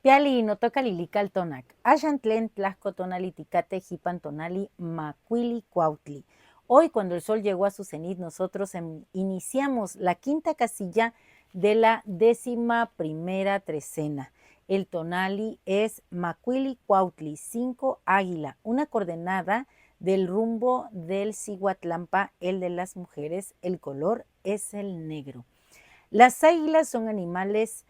Piali no toca lilical tonac. Ayantlen tlasco tonali ticate jipan tonali macuili cuautli. Hoy, cuando el sol llegó a su cenit, nosotros iniciamos la quinta casilla de la 11ª trecena. El tonali es macuili cuautli, 5 águila, una coordenada del rumbo del Cihuatlampa, el de las mujeres. El color es el negro. Las águilas son animales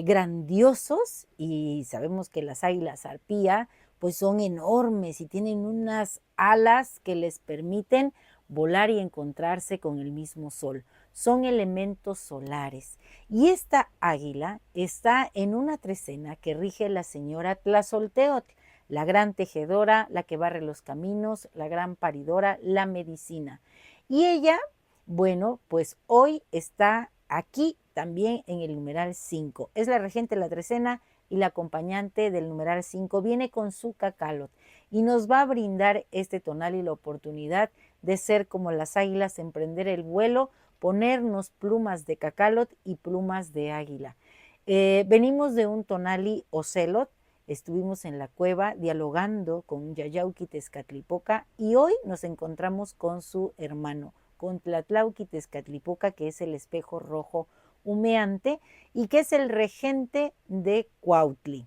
grandiosos y sabemos que las águilas arpía pues son enormes y tienen unas alas que les permiten volar y encontrarse con el mismo sol. Son elementos solares. Y esta águila está en una trecena que rige la señora Tlazolteotl, la gran tejedora, la que barre los caminos, la gran paridora, la medicina. Y ella, bueno, pues hoy está aquí también en el numeral 5. Es la regente de la trecena y la acompañante del numeral 5. Viene con su cacalot y nos va a brindar este tonal y la oportunidad de ser como las águilas, emprender el vuelo, ponernos plumas de cacalot y plumas de águila. Venimos de un tonali ocelot, estuvimos en la cueva dialogando con Yayauqui Tezcatlipoca y hoy nos encontramos con su hermano, con Tlatlauqui Tezcatlipoca, que es el espejo rojo humeante y que es el regente de Cuautli.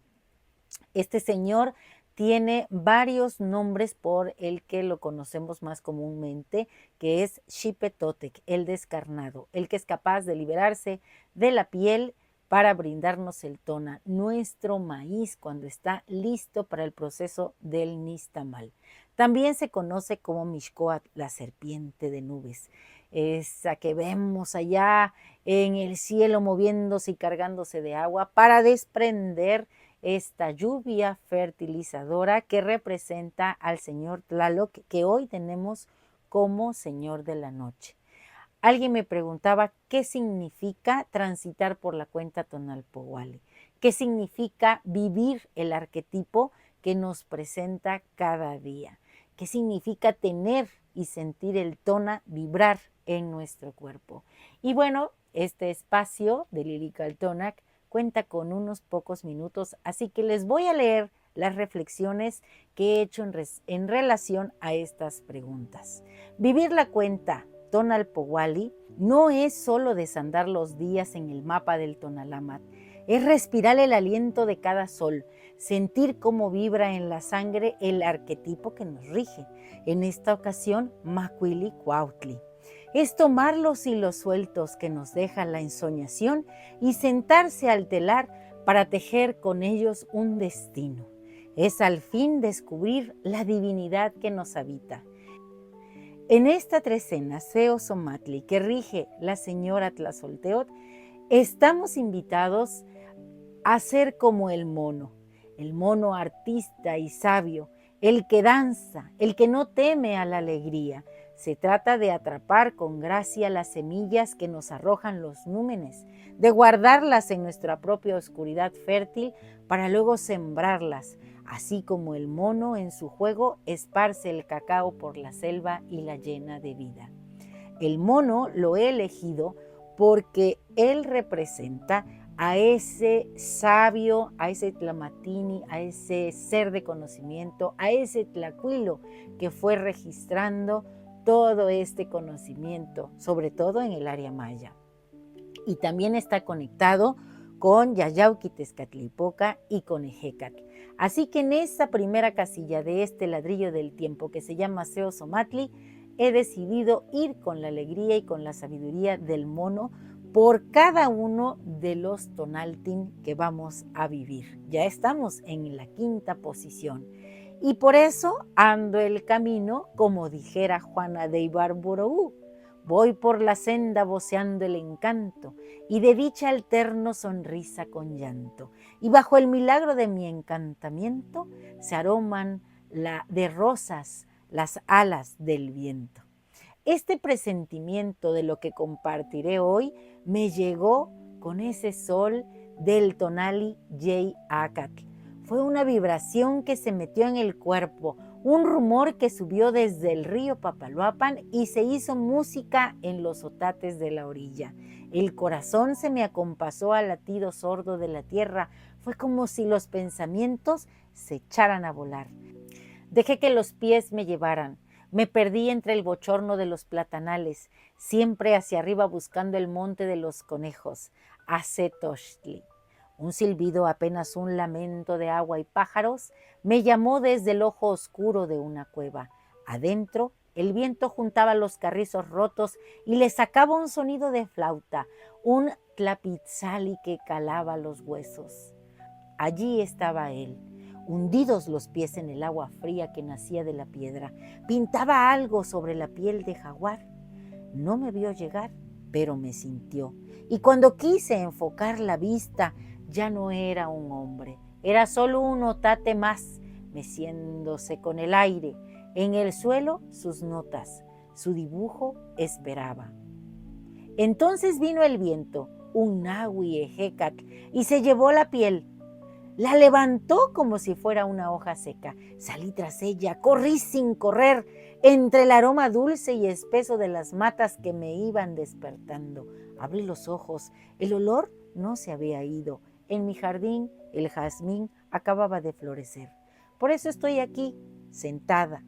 Este señor tiene varios nombres por el que lo conocemos más comúnmente, que es Xipetotec, el descarnado, el que es capaz de liberarse de la piel para brindarnos el tona, nuestro maíz cuando está listo para el proceso del nixtamal. También se conoce como Mixcoatl, la serpiente de nubes, esa que vemos allá en el cielo moviéndose y cargándose de agua para desprender esta lluvia fertilizadora que representa al señor Tlaloc, que hoy tenemos como señor de la noche. Alguien me preguntaba qué significa transitar por la cuenta Tonalpohualli, qué significa vivir el arquetipo que nos presenta cada día, qué significa tener y sentir el tona vibrar en nuestro cuerpo. Y bueno, este espacio de Lilical Tonac cuenta con unos pocos minutos, así que les voy a leer las reflexiones que he hecho en relación a estas preguntas. Vivir la cuenta Tonalpohualli no es solo desandar los días en el mapa del Tonalamat, es respirar el aliento de cada sol, sentir cómo vibra en la sangre el arquetipo que nos rige, en esta ocasión Macuili Cuautli. Es tomar los hilos sueltos que nos deja la ensoñación y sentarse al telar para tejer con ellos un destino. Es al fin descubrir la divinidad que nos habita. En esta trecena Seo-Somatli que rige la señora Tlazolteotl, estamos invitados a ser como el mono artista y sabio, el que danza, el que no teme a la alegría. Se trata de atrapar con gracia las semillas que nos arrojan los númenes, de guardarlas en nuestra propia oscuridad fértil para luego sembrarlas, así como el mono en su juego esparce el cacao por la selva y la llena de vida. El mono lo he elegido porque él representa a ese sabio, a ese tlamatini, a ese ser de conocimiento, a ese tlacuilo que fue registrando todo este conocimiento, sobre todo en el área maya. Y también está conectado con Yayauqui Tezcatlipoca y con Ejecatl. Así que en esa primera casilla de este ladrillo del tiempo que se llama Seo-Somatli, he decidido ir con la alegría y con la sabiduría del mono por cada uno de los tonaltin que vamos a vivir. Ya estamos en la quinta posición. Y por eso ando el camino, como dijera Juana de Ibarboroú. Voy por la senda voceando el encanto y de dicha alterno sonrisa con llanto. Y bajo el milagro de mi encantamiento se aroman de rosas las alas del viento. Este presentimiento de lo que compartiré hoy me llegó con ese sol del tonali Yei Acatl. Fue una vibración que se metió en el cuerpo, un rumor que subió desde el río Papaloapan y se hizo música en los otates de la orilla. El corazón se me acompasó al latido sordo de la tierra, Fue como si los pensamientos se echaran a volar. Dejé que los pies me llevaran. Me perdí entre el bochorno de los platanales, siempre hacia arriba buscando el monte de los conejos, Acetochtli. Un silbido, apenas un lamento de agua y pájaros, me llamó desde el ojo oscuro de una cueva. Adentro, el viento juntaba los carrizos rotos y le sacaba un sonido de flauta, un tlapitzali que calaba los huesos. Allí estaba él, hundidos los pies en el agua fría que nacía de la piedra. Pintaba algo sobre la piel de jaguar. No me vio llegar, pero me sintió. Y cuando quise enfocar la vista, ya no era un hombre, era solo un otate más, meciéndose con el aire. En el suelo sus notas, su dibujo esperaba. Entonces vino el viento, un nahui ejecatl, y se llevó la piel. La levantó como si fuera una hoja seca. Salí tras ella, corrí sin correr, entre el aroma dulce y espeso de las matas que me iban despertando. Abrí los ojos, el olor no se había ido. En mi jardín el jazmín acababa de florecer. Por eso estoy aquí, sentada,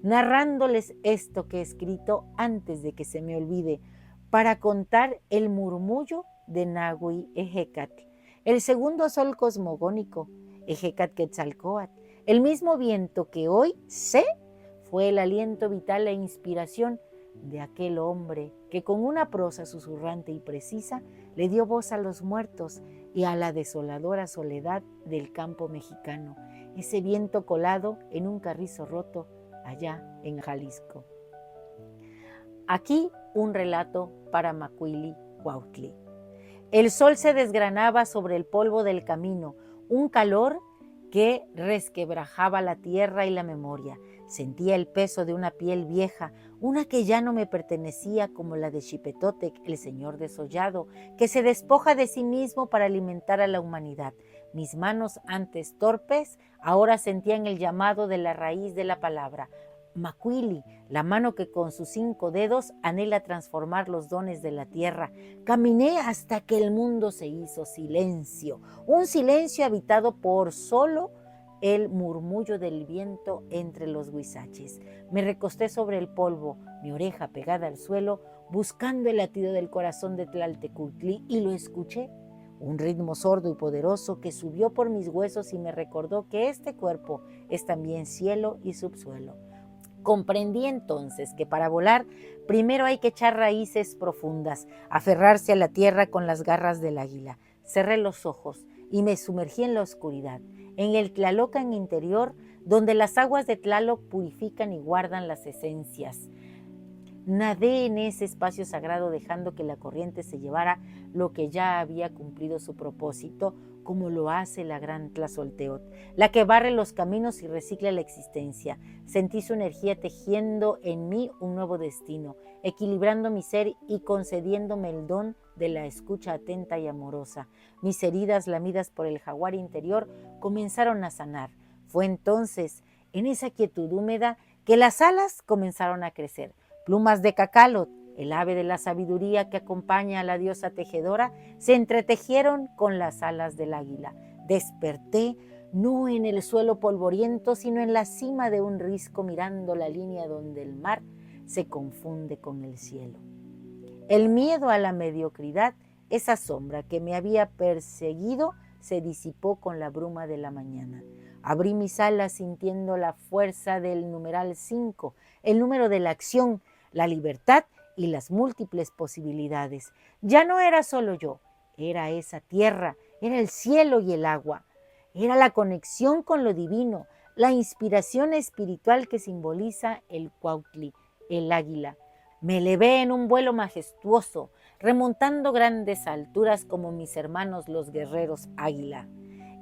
narrándoles esto que he escrito antes de que se me olvide, para contar el murmullo de Nahui Ejecatl, el segundo sol cosmogónico, Ejecatl-Quetzalcóatl, el mismo viento que hoy sé fue el aliento vital e inspiración de aquel hombre que con una prosa susurrante y precisa le dio voz a los muertos y a la desoladora soledad del campo mexicano, ese viento colado en un carrizo roto allá en Jalisco. Aquí un relato para Macuili Cuautli. El sol se desgranaba sobre el polvo del camino, un calor que resquebrajaba la tierra y la memoria. Sentía el peso de una piel vieja, una que ya no me pertenecía, como la de Xipetotec, el señor desollado, que se despoja de sí mismo para alimentar a la humanidad. Mis manos, antes torpes, ahora sentían el llamado de la raíz de la palabra. Macuili, la mano que con sus 5 dedos anhela transformar los dones de la tierra. Caminé hasta que el mundo se hizo silencio, un silencio habitado por solo el murmullo del viento entre los huizaches. Me recosté sobre el polvo, mi oreja pegada al suelo, buscando el latido del corazón de Tlaltecuhtli, y lo escuché. Un ritmo sordo y poderoso que subió por mis huesos y me recordó que este cuerpo es también cielo y subsuelo. Comprendí entonces que para volar primero hay que echar raíces profundas, aferrarse a la tierra con las garras del águila. Cerré los ojos y me sumergí en la oscuridad, en el Tlalocan interior, donde las aguas de Tlaloc purifican y guardan las esencias. Nadé en ese espacio sagrado dejando que la corriente se llevara lo que ya había cumplido su propósito, como lo hace la gran Tlazolteotl, la que barre los caminos y recicla la existencia. Sentí su energía tejiendo en mí un nuevo destino, equilibrando mi ser y concediéndome el don de la escucha atenta y amorosa. Mis heridas lamidas por el jaguar interior comenzaron a sanar. Fue entonces, en esa quietud húmeda, que las alas comenzaron a crecer. Plumas de cacalot, el ave de la sabiduría que acompaña a la diosa tejedora, se entretejieron con las alas del águila. Desperté no en el suelo polvoriento, sino en la cima de un risco, mirando la línea donde el mar se confunde con el cielo. El miedo a la mediocridad, esa sombra que me había perseguido, se disipó con la bruma de la mañana. Abrí mis alas sintiendo la fuerza del numeral 5, el número de la acción, la libertad y las múltiples posibilidades. Ya no era solo yo, era esa tierra, era el cielo y el agua. Era la conexión con lo divino, la inspiración espiritual que simboliza el Cuautli, el águila. Me elevé en un vuelo majestuoso, remontando grandes alturas como mis hermanos los guerreros águila,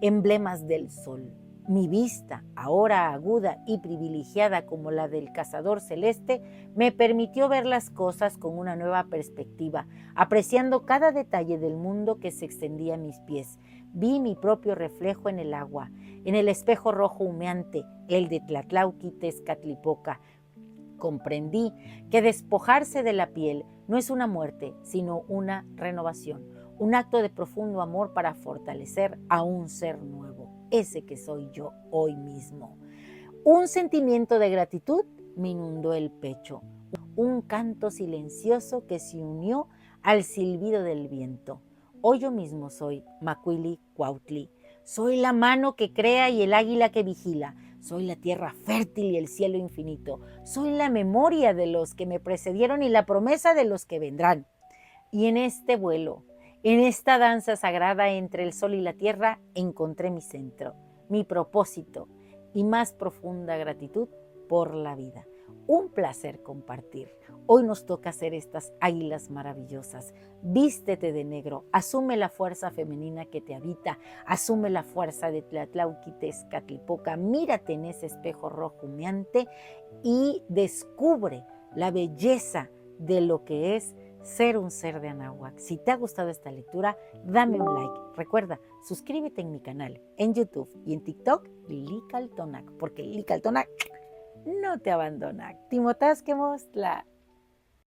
emblemas del sol. Mi vista, ahora aguda y privilegiada como la del cazador celeste, me permitió ver las cosas con una nueva perspectiva, apreciando cada detalle del mundo que se extendía a mis pies. Vi mi propio reflejo en el agua, en el espejo rojo humeante, el de Tlatlauqui-Tezcatlipoca. Comprendí que despojarse de la piel no es una muerte, sino una renovación, un acto de profundo amor para fortalecer a un ser nuevo, ese que soy yo hoy mismo. Un sentimiento de gratitud me inundó el pecho, un canto silencioso que se unió al silbido del viento. Hoy yo mismo soy Macuili Cuautli. Soy la mano que crea y el águila que vigila. Soy la tierra fértil y el cielo infinito. Soy la memoria de los que me precedieron y la promesa de los que vendrán. Y en este vuelo, en esta danza sagrada entre el sol y la tierra, encontré mi centro, mi propósito y más profunda gratitud por la vida. Un placer compartir. Hoy nos toca ser estas águilas maravillosas. Vístete de negro, asume la fuerza femenina que te habita, asume la fuerza de Tlatlauquitezcatlipoca, mírate en ese espejo rojo humeante y descubre la belleza de lo que es ser un ser de Anáhuac. Si te ha gustado esta lectura, dame un like. Recuerda, suscríbete en mi canal, en YouTube y en TikTok, Lili Caltonac, porque Lili Caltonac no te abandona. Timotasquemostla.